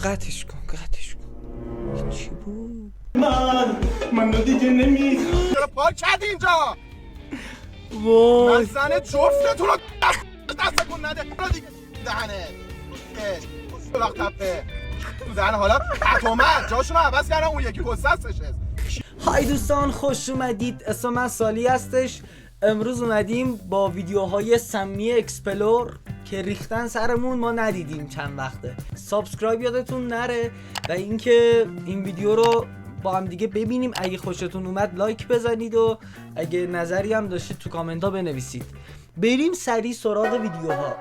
قطعش کن چی بود؟ من دیگه نمیخوام. چرا پارک کردی اینجا؟ وای من زن جفتتون رو دست کن نده دیگه دهنه تو وقت تپه تو دهن حالا اتومت جاشون رو عوض کردم اون یکی پستستشه. های دوستان خوش اومدید. اسم من سالی هستش. امروز اومدیم با ویدیوهای سمی اکسپلور که ریختن سرمون ما ندیدیم چند وقته. سابسکرایب یادتون نره و اینکه این ویدیو رو با هم دیگه ببینیم. اگه خوشتون اومد لایک بزنید و اگه نظری هم داشتید تو کامنت ها بنویسید. بریم سریع سراغ ویدیوها.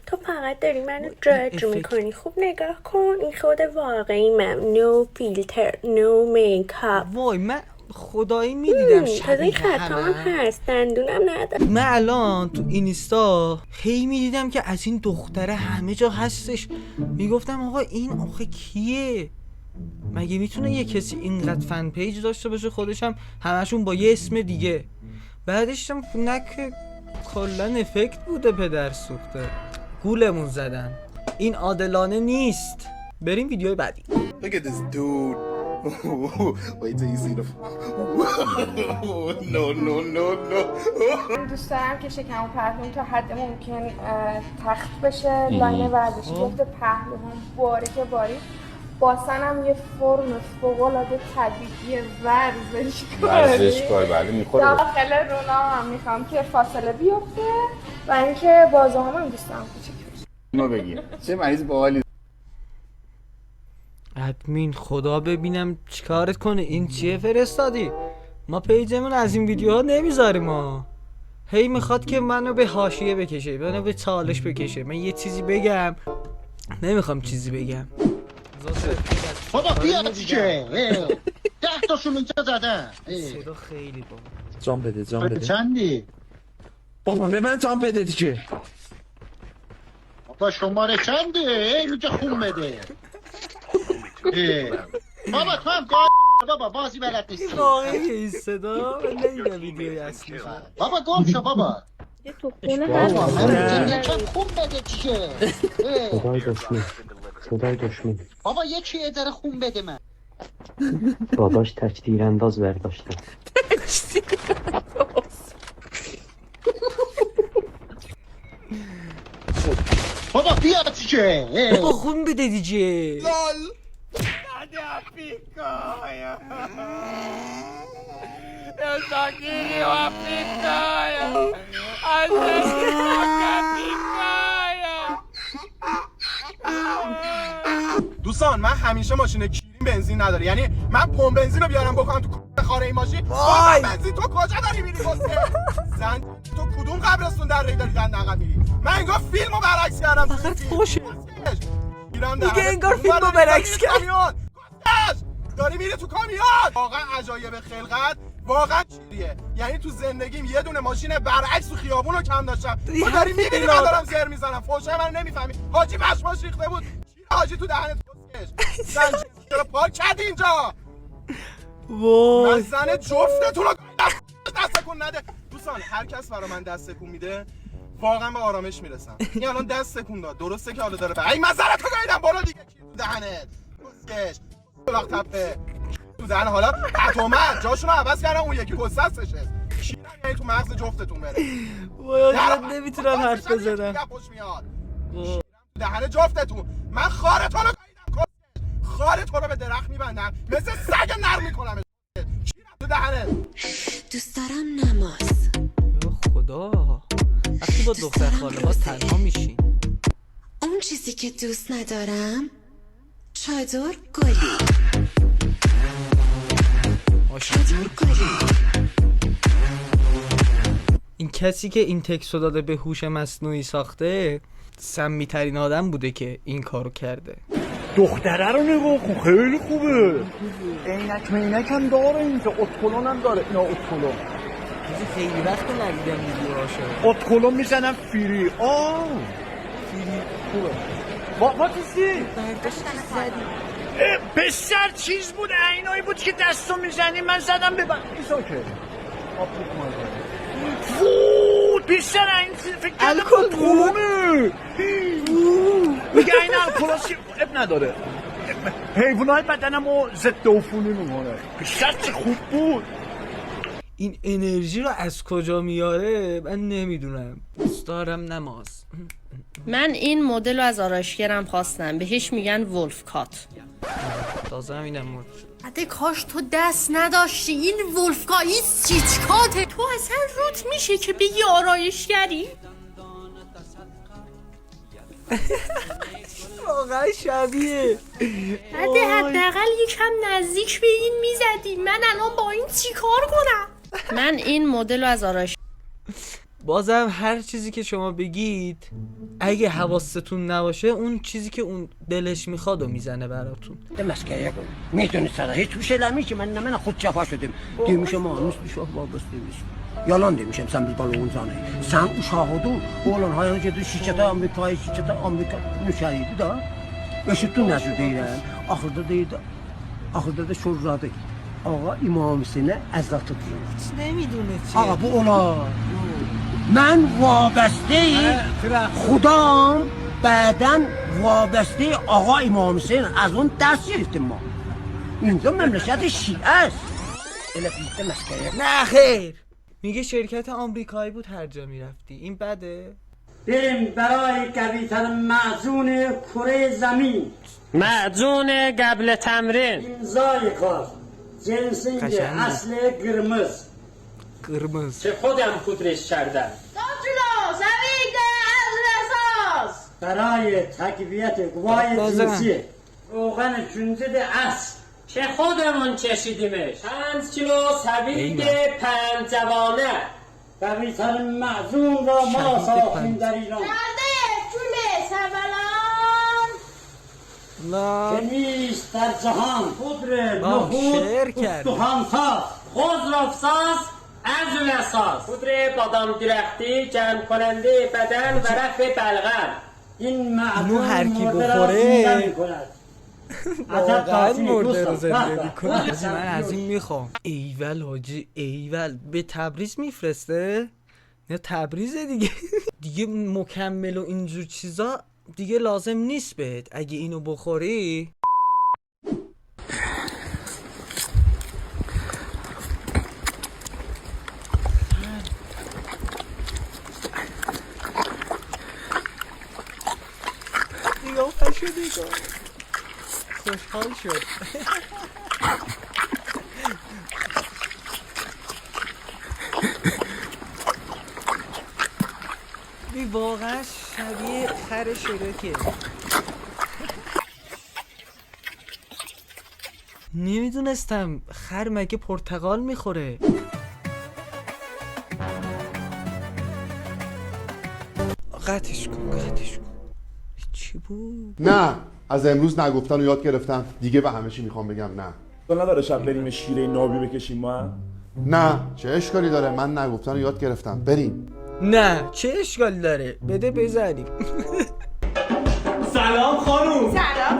تو فقط داری منو جاج میکنی. خوب نگاه کن، این خود واقعی من. نو فیلتر، نو میکاپ. وای من خدایی میدیدم شبیه خطام هست، دندونم ندارم. من الان تو اینستا هی میدیدم که از این دختره همه جا هستش. میگفتم آقا این آخه کیه؟ مگه میتونه یه کسی اینقدر فن پیج داشته باشه خودش هم همشون با یه اسم دیگه؟ بعدش هم نک کلا افکت بوده پدر سوخته. گولمون زدن. این عادلانه نیست. بریم ویدیو بعدی. Look at this dude. Wait till you see the No. دوست دارم که شکم و پهلوم تا حد ممکن تخت بشه. لاین ورزشی گفته پهلوم باری باسنم یه فرم فوق‌العاده طبیعی ورزشکار بله میخوره. داخل رونا هم میخوام که فاصله بیفته و اینکه بازوهام هم دوست دارم کوچیک بشه. ما بگیر چه مریض باحالی. ادمین خدا ببینم چیکارت کنه. این چیه فرستادی؟ ما پیجمون از این ویدیوها نمیذاریم ما. هی میخواد که منو به حاشیه بکشه، منو به چالش بکشه. من یه چیزی بگم نمیخوام چیزی بگم. بابا بیا دیگه 10 تاشون اینجا زدن. صدا خیلی با جام بده چندی؟ بابا به من جام بده دیگه. بابا شماره چنده؟ اینجا خون بده. بابا تو هم بابا بازی بلد نیستی. واقعی این صدا من نمیدونم ویدیوی اصلی. بابا گم شو بابا. یه تو خونه بابا هست. من چند خون بده دیگه. صدای دشمن بابا یکی یه ذره خون بده من. داداش تکتیر انداز برداشتم. بابا بیا دیگه. بابا خون بده دیگه. لال دوستان من همیشه ماشین کیریم بنزین نداره، یعنی من پمپ بنزین رو بیارم بکنم تو خاره این ماشین. بنزین تو کجا داری میری واسه زن؟ تو کدوم قبرستون در ری داری دند عقب میری؟ من انگار فیلمو برعکس کردم. فقط فوشه دیگه انگار فیلمو برعکس کردم. داری میری تو کامیون. واقعا عجایب خلقت واقعا چیریه. یعنی تو زندگیم یه دونه ماشین برعکس تو خیابون رو کم داشتم. تو داری میبینی من دارم زر میزنم. فوشه من نمیفهمی. حاجی پشماش ریخته بود. حاجی تو دهنت کسکش. زنجیر چرا پارک کردی اینجا؟ وای من زن جفتتون رو دست کن نده. دوستان هر کس برا من دست تکون میده واقعا به آرامش میرسم. این الان دست تکون داد. درسته که حالا داره به ای مزرعتو گاییدم. برو دیگه تو دهنت کسکش. تو وقت تپه تو دهن حالا اتومت جاشون رو عوض کردم اون یکی پستستشه. یعنی تو مغز جفتتون بره. وای من نمیتونم حرف بزنم. دهن جفتتون. من خارتون رو گاییدم. خار تو رو به درخت میبندم مثل سگ نرم میکنم. تو دهنت. دوست دارم نماز. خدا وقتی با دختر خاله ها تنها میشین. اون چیزی که دوست ندارم چادر گلی. چادر گلی. این کسی که این تکسو داده به هوش مصنوعی ساخته سمی ترین آدم بوده که این کارو کرده. دختره رو نگاه کن خیلی خوبه. عینک هم داره اینجا. اتکلون هم داره. اینا اتکلون چیزی خیلی وقت ندیدم ویدیوهاشو. اتکلون میزنم فری. فری خوبه. با چیزی؟ بسر چیز بود. اینایی بود که دستو میزنی من زدم به ایسا که فوت بیشتر این فکر کردم اتکلونه. میگه این الکلا اب نداره، حیوانات بدنمو ضد عفونی میکنه. پیشتر چه خوب بود. این انرژی رو از کجا میاره من نمیدونم. دوست دارم نماز. من این مدل رو از آرایشگرم خواستم، بهش میگن ولف کات. تازه همینم مرد. حتی کاش تو دست نداشتی. این ولف کات، این سیچ کاته. تو اصلا روت میشه که بگی آرایشگری؟ واقعا شبیه. حداقل یکم نزدیک به این میزدی. من الان با این چی کار کنم؟ من این مدل رو از آرایش بازم هر چیزی که شما بگید اگه حواستون نباشه اون چیزی که اون دلش میخواد و میزنه براتون. مسکره کن میدونی سر هیچ توشه لمیشه من خود جفا شدیم دیمیشه ما هنوز بشه وابسته میشه yalan demişim sen bir balığın zanı. Sen uşağıdın, oğlan hayal gedir şirkete Amerika nüşəriydi da. Eşitdin nəzir deyirəm. Axırda da şurradı. Ağa İmam Hüseynə əzratı deyir. نمیدونه چیه. Ağa bu olar. Mən vabesteyim. Xudam bədən vabesteyim Ağa İmam Hüseyn. Az onu dərs yerifdim ma. İnca məmləkəti şiəst. Elə bizdə məskəyə. نه خیر. میگه شرکت آمریکایی بود هر جا میرفتی. این بده؟ بریم برای قویتر معجون کره زمین. معجون قبل تمرین. امضای کار جنسینگ اصل قرمز. قرمز. که خودم پودرش کردم. برای تقویت قوای جنسی روغن کنجد اصل که خودمون کشیدیمش. 5 کیلو سوید پنجوانه. قویتر معجون را ما ساختیم در ایران. لا که نیست در جهان پودر نخود استخوانساز خضرافساز ارجلساز پودر بادام درختی جمع کننده بدن و رفع بلغم. این اینو هر کی معجون بخوره کند. واقعا مرده رو زنده میکنه. حاجی من از این میخوام. ایول حاجی ایول. به تبریز میفرسته؟ نه تبریزه دیگه. دیگه مکمل و اینجور چیزا دیگه لازم نیست بهت. اگه اینو بخوری قیافشو نگاه. خوشحال شد. بی واقعا شبیه خر شرکه. نمیدونستم خر مگه پرتقال میخوره. قطعش کن. چی بود؟ نه از امروز نگفتن و یاد گرفتم دیگه به همه چی میخوام بگم نه. تو نداره شب بریم شیره نابی بکشیم ما؟ نه چه اشکالی داره من نگفتن و یاد گرفتم بریم. نه چه اشکالی داره بده بزنیم. سلام خانوم. سلام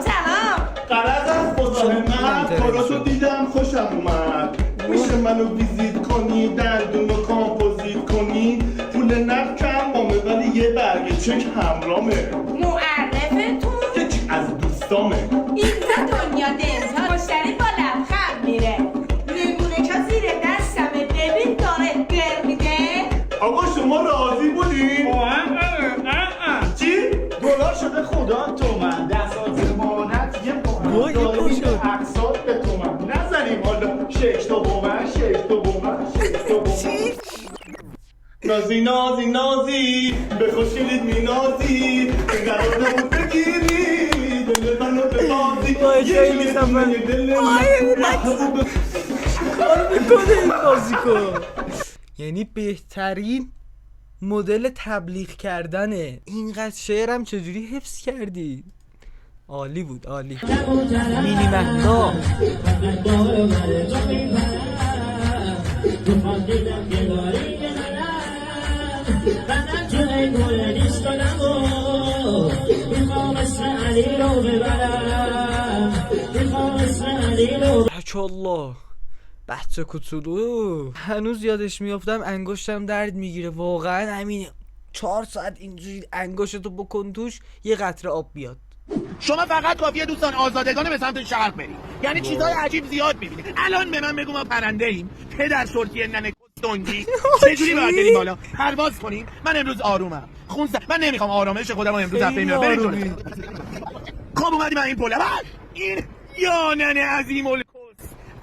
قرض از مزاحمت کاراتو دیدم خوشم اومد. میشه منو ویزیت کنی دندون رو کامپوزیت کنی پول نقد کمامه ولی یه برگه چک همرامه. معرفتون یکی از دوستامه. اینجا دنیا دنتا مشتری با لبخند میره. نمونه چا زیر دستمه ببین داره گر میده. آقا شما راضی بودی؟ چی؟ دلار شده خدا تومن دستات زمانت یه وای، یه پول شد. اقساط به تومن نزنیم حالا شش تا بومن نازی به خوشگلیت می نازی قرار نمود بگیری دل منو به بازی خیلی خفن. کار میکنه این بازیکن. یعنی بهترین مدل تبلیغ کردنه. اینقدر شعرم چجوری حفظ کردی؟ عالی بود عالی. مینی مهدا الله بچه کوچولو هنوز یادش میافتم انگشتم درد میگیره. واقعا همین 4 ساعت اینجوری انگشتو بکن توش یه قطره آب بیاد. شما فقط کافیه دوستان آزادگانه به سمت شرق برید، یعنی چیزای عجیب زیاد می‌بینید. الان به من بگو ما پرنده ایم، پدر شورتی ننه دنگی چجوری باید بریم بالا پرواز کنیم؟ من امروز آرومم، من نمیخوام آرامش خودم امروز دفعه میارم. بریم خب اومدیم این پله، این یا ننه عظیم الکس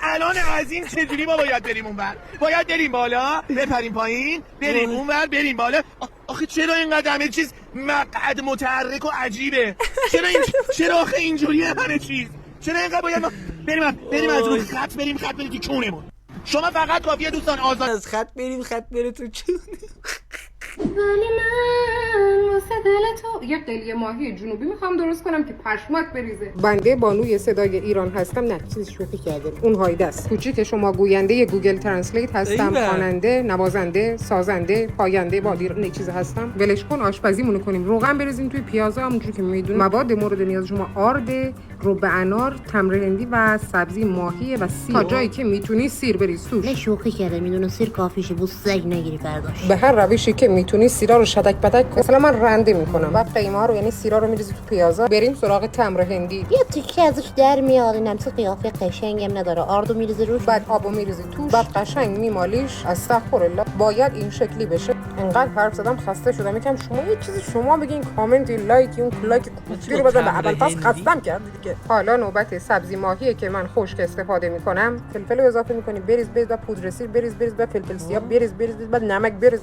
الان عظیم چجوری ما باید بریم اونور؟ باید بریم بالا، بپریم پایین، بریم اونور، بریم بالا. آخه چرا اینقدر همه چیز مقعد متحرک و عجیبه؟ چرا آخه اینجوریه همه چیز؟ چرا اینقدر باید ما بریم از روی خط بریم تو چونمون؟ شما فقط کافیه دوستان از خط بریم تو چون. ولی من واسه دل تو یه قلیه ماهی جنوبی میخوام درست کنم که پشمات بریزه. بنده بانوی صدای ایران هستم. نه چیزی شوخی کردم. اون هایده است. کوچیک شما گوینده گوگل ترنسلیت هستم. خواننده، نوازنده، سازنده، پاینده با دیر چیز هستم. ولش کن آشپزیمونو کنیم. روغن بریزیم توی پیازا همونجوری که میدونید. مواد مورد نیاز شما آرد، رب انار، تمر هندی و سبزی ماهی و سیر. تا جایی که میتونی سیر بریز توش. نه شوخی کردم، میدونم سیر کافیشه، بو سگ نگیری فرداش. به هر روشی که میتونی سیرا رو شدک بدک مثلا من رنده میکنم. بعد قیمه ها رو یعنی سیرا رو میریزی تو پیازا. بریم سراغ تمر هندی. یه تیکه ازش در میاد، اینم چه قیافه قشنگم نداره. آردو میریزی روش، بعد آبو میریزی توش، بعد قشنگ میمالیش. استغفرالله، باید این شکلی بشه. انقدر حرف زدم خسته شدم. یکم شما یه چیزی شما بگین، کامنت، لایک، اون لایک کوچیک رو بزن. اول پس خستم کرد دیگه. حالا نوبت سبزی ماهیه که من خشک استفاده میکنم. فلفل اضافه میکنی، بریز و پودر سیر بریز و فلفل سیاه بریز بعد نمک بریز.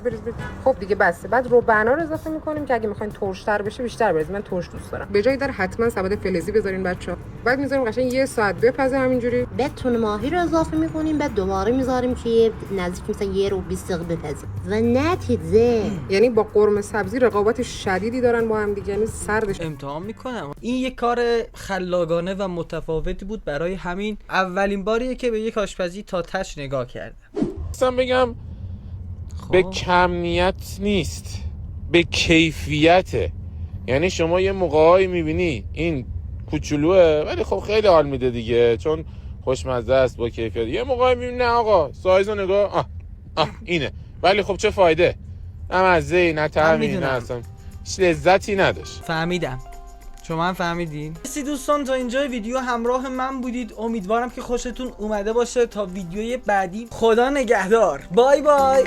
خب دیگه بسه. بعد رب انار اضافه میکنیم که اگه میخواین ترش‌تر بشه بیشتر بریز. من ترش دوست دارم. به جای در حتما سبد فلزی بذارین بچه‌ها. بعد میذاریم قشنگ یه ساعت بپزه همینجوری. بعد تون ماهی رو اضافه میکنیم، بعد دوباره میذاریم که نزدیک مثلا 1 رو 20 دقیقه بپزه. و نتیجه یعنی با قرمه سبزی رقابت شدیدی دارن با هم دیگه، یعنی سردش امتحان میکنم. این یک کار خلاقانه و متفاوتی بود، برای همین اولین باریه که به یک آشپزی تا تش نگاه کردم. اصلا بگم به کمیت نیست، به کیفیته. یعنی شما یه موقعی میبینی این کوچولوه ولی خب خیلی حال میده دیگه، چون خوشمزه است با کیفیت. یه موقعی میبینی نه آقا سایزو نگاه اینه، ولی خب چه فایده؟ نه مزه‌ای نه طعمی نه اصلا هیچ لذتی نداشت. فهمیدم، شما هم فهمیدین؟ مرسی دوستان تا اینجای ویدیو همراه من بودید. امیدوارم که خوشتون اومده باشه. تا ویدیوی بعدی خدا نگهدار. بای بای.